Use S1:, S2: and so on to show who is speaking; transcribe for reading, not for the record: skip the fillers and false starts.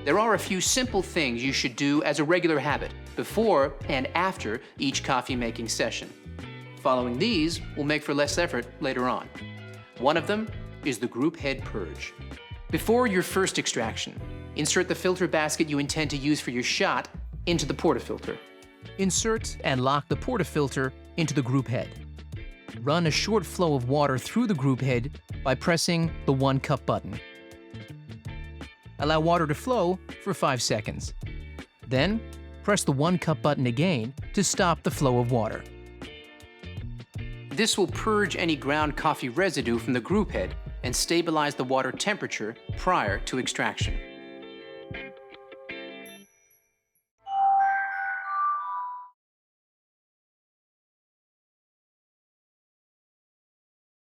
S1: There are a few simple things you should do as a regular habit before and after each coffee-making session. Following these will make for less effort later on. One of them is the group head purge. Before your first extraction, insert the filter basket you intend to use for your shot into the portafilter. Insert and lock the portafilter into the group head. Run a short flow of water through the group head by pressing the 1 cup button. Allow water to flow for 5 seconds. Then, press the 1 cup button again to stop the flow of water. This will purge any ground coffee residue from the group head and stabilize the water temperature prior to extraction.